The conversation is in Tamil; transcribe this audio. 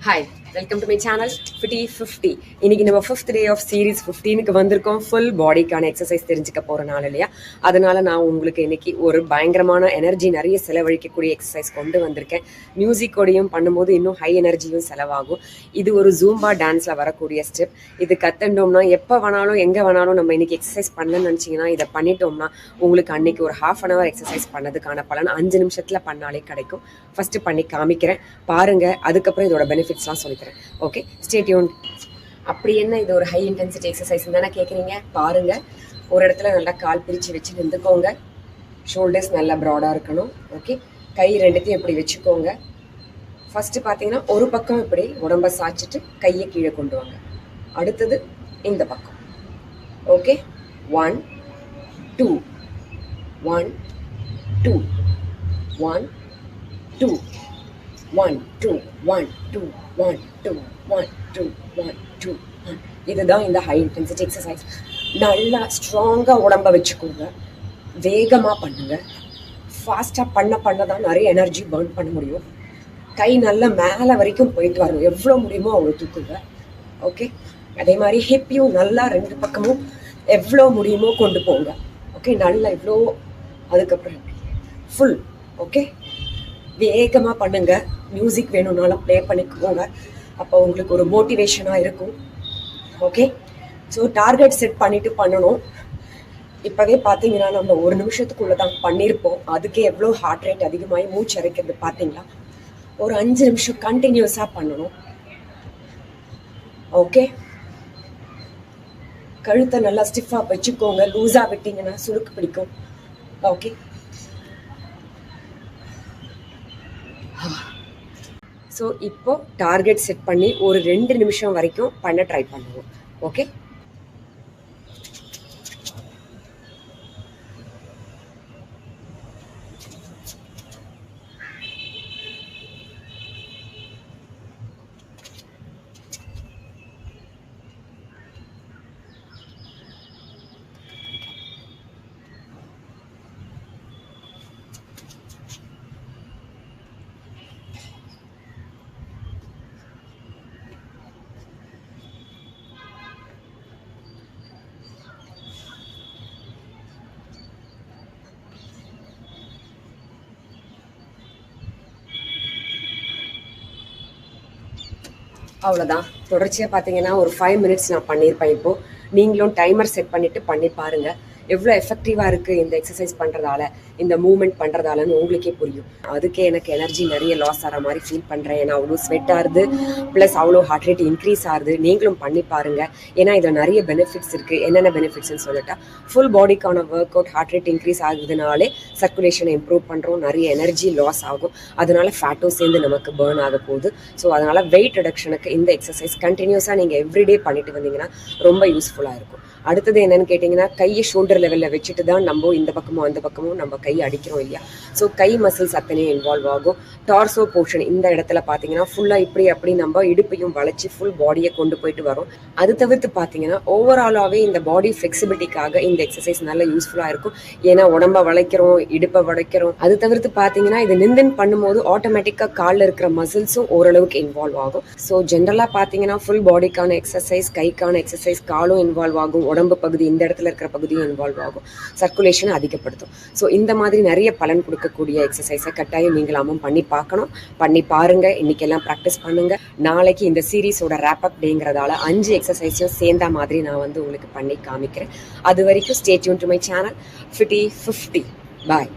Hi, welcome to my channel Fitty 50. இன்னைக்கு நம்ம 5th day of series 15க்கு வந்திருக்கோம். ஃபுல் பாடிக்கான எக்ஸசைஸ் தெரிஞ்சுக்க போற நாள் இல்லையா, அதனால நான் உங்களுக்கு இன்னைக்கு ஒரு பயங்கரமான எனர்ஜி நிறைய செலவழிக்கக்கூடிய எக்ஸசைஸ் கொண்டு வந்திருக்கேன். மியூசிக்கோடையும் பண்ணும்போது இன்னும் ஹை எனர்ஜியும் செலவாகும். இது ஒரு ஜூம்பா டான்ஸ்ல வரக்கூடிய ஸ்டெப். இது கத்துட்டோம்னா எப்போ வேணாலும் எங்கே வேணாலும் நம்ம இன்னைக்கு எக்ஸசைஸ் பண்ணணும்னு நினச்சிங்கன்னா இதை பண்ணிட்டோம்னா உங்களுக்கு அன்னைக்கு ஒரு ½ hour எக்ஸசைஸ் பண்ணதுக்கான பலன் 5 நிமிஷத்தில் பண்ணாலே கிடைக்கும். ஃபர்ஸ்ட் பண்ணி காமிக்கிறேன் பாருங்க, அதுக்கப்புறம் இதோட பெனிஃபிட்ஸ்லாம் சொல்லித்தரேன். Okay, stay tune. அப்படி என்ன இது ஒரு ஹை இன்டென்சிட்டி எக்ஸசைஸ் தானே கேட்குறீங்க? பாருங்க, ஒரு இடத்துல நல்லா கால் பிரித்து வச்சு நின்றுக்கோங்க. ஷோல்டர்ஸ் நல்லா ப்ராடாக இருக்கணும். ஓகே, கை ரெண்டுத்தையும் இப்படி வச்சுக்கோங்க. ஃபஸ்ட்டு பார்த்தீங்கன்னா ஒரு பக்கம் இப்படி உடம்ப சாய்ச்சிட்டு கையை கீழே கொண்டு வாங்க. அடுத்தது இந்த பக்கம். ஓகே, 1 2 1 2 1 2 1 2 1 2 1 2 1 2 1 2 1. இதுதான் இந்த ஹை இன்டென்சிட்டி எக்ஸசைஸ். நல்லா ஸ்ட்ராங்காக உடம்ப வச்சுக்கோங்க. வேகமாக பண்ணுங்க. ஃபாஸ்ட்டாக பண்ண தான் நிறைய எனர்ஜி பர்ன் பண்ண முடியும். கை நல்லா மேலே வரைக்கும் போயிட்டு வரணும். எவ்வளோ முடியுமோ அவ்வளோ தூக்குங்க. ஓகே, அதே மாதிரி ஹிப்பையும் நல்லா 2 பக்கமும் எவ்வளோ முடியுமோ கொண்டு போங்க. ஓகே, நல்லா இவ்வளோ. அதுக்கப்புறம் ஃபுல். ஓகே, வேகமாக பண்ணுங்க. மியூசிக் வேணும்னாலும் ப்ளே பண்ணிக்கோங்க. அப்போ உங்களுக்கு ஒரு மோட்டிவேஷனாக இருக்கும். ஓகே, ஸோ டார்கெட் செட் பண்ணிவிட்டு பண்ணணும். இப்போவே பார்த்தீங்கன்னா நம்ம 1 நிமிஷத்துக்குள்ளே தான் பண்ணியிருப்போம். அதுக்கே எவ்வளோ ஹார்ட் ரேட் அதிகமாகி மூச்சு அரைக்கிறது பார்த்தீங்களா? ஒரு 5 நிமிஷம் கண்டினியூஸாக பண்ணணும். ஓகே, கழுத்தை நல்லா ஸ்டிஃபாக வச்சுக்கோங்க. லூஸாக விட்டிங்கன்னா சுருக்கு பிடிக்கும். ஓகே, ஸோ இப்போ டார்கெட் செட் பண்ணி ஒரு 2 நிமிஷம் வரைக்கும் பண்ண ட்ரை பண்ணுவோம். ஓகே, அவ்வளோதான். தொடர்ச்சியாக பார்த்தீங்கன்னா ஒரு 5 minutes நான் பண்ணியிருப்பேன். இப்போது நீங்களும் டைமர் செட் பண்ணிவிட்டு பண்ணி பாருங்கள். எவ்வளோ எஃபெக்டிவாக இருக்குது இந்த எக்ஸசைஸ் பண்ணுறதால, இந்த மூமெண்ட் பண்ணுறதாலன்னு உங்களுக்கே புரியும். அதுக்கே எனக்கு எனர்ஜி நிறைய லாஸ் ஆகிற மாதிரி ஃபீல் பண்ணுறேன். ஏன்னா அவ்வளோ ஸ்வெட் ஆகுது, ப்ளஸ் அவ்வளோ ஹார்ட் ரேட் இன்க்ரீஸ் ஆகுது. நீங்களும் பண்ணி பாருங்கள். ஏன்னா இதில் நிறைய பெனிஃபிட்ஸ் இருக்குது. என்னென்ன பெனிஃபிட்ஸ்ன்னு சொல்லிட்டா, ஃபுல் பாடிக்கான workout, heart rate increase ஆகுதுனாலே சர்க்குலேஷனை இம்ப்ரூவ் பண்ணுறோம். நிறைய எனர்ஜி லாஸ் ஆகும். அதனால ஃபேட்டும் சேர்ந்து நமக்கு பேர்ன் ஆக போகுது. ஸோ அதனால் வெயிட் ரிடக்ஷனுக்கு இந்த எக்ஸசைஸ் கண்டினியூஸாக நீங்கள் எவ்ரிடே பண்ணிட்டு வந்தீங்கன்னா ரொம்ப யூஸ்ஃபுல்லாக இருக்கும். அடுத்தது என்னன்னு கேட்டிங்கன்னா, கையை ஷோல்டர் லெவலில் வச்சுட்டு தான் நம்ம இந்த பக்கமும் அந்த பக்கமும் நம்ம கை அடிக்கிறோம் இல்லையா? ஸோ கை மசில்ஸ் அத்தனையும் இன்வால்வ் ஆகும். டார்சோ போர்ஷன் இந்த இடத்துல பார்த்தீங்கன்னா ஃபுல்லாக இப்படி அப்படி நம்ம இடுப்பையும் வளைச்சி ஃபுல் பாடியை கொண்டு போயிட்டு வரும். அது தவிர்த்து பார்த்தீங்கன்னா ஓவராலாகவே இந்த பாடி ஃப்ளெக்சிபிலிட்டிக்காக இந்த எக்ஸசைஸ் நல்ல யூஸ்ஃபுல்லாக இருக்கும். ஏன்னா உடம்ப வளைக்கிறோம், இடுப்பை வளைக்கிறோம். அது தவிர்த்து பார்த்தீங்கன்னா இது நின்று பண்ணும்போது ஆட்டோமேட்டிக்காக காலில் இருக்கிற மசில்ஸும் ஓரளவுக்கு இன்வால்வ் ஆகும். ஸோ ஜென்ரலாக பார்த்தீங்கன்னா ஃபுல் பாடிக்கான எக்ஸசைஸ், கைக்கான எக்ஸசைஸ், காலும் இன்வால்வ் ஆகும். உடம்பு பகுதி இந்த இடத்துல இருக்கிற பகுதியும் இன்வால்வ் ஆகும். சர்க்குலேஷனை அதிகப்படுத்தும். ஸோ இந்த மாதிரி நிறைய பலன் கொடுக்கக்கூடிய எக்ஸசைஸை கட்டாயம் நீங்களாமும் பண்ணி பார்க்கணும். பண்ணி பாருங்க. இன்னைக்கெல்லாம் ப்ராக்டிஸ் பண்ணுங்க. நாளைக்கு இந்த சீரீஸோட ரேப்அப் டேங்கிறதால 5 எக்ஸசைஸையும் சேர்ந்த மாதிரி நான் உங்களுக்கு பண்ணி காமிக்கிறேன். அது வரைக்கும் stay tune to my channel Fitty 50. Bye.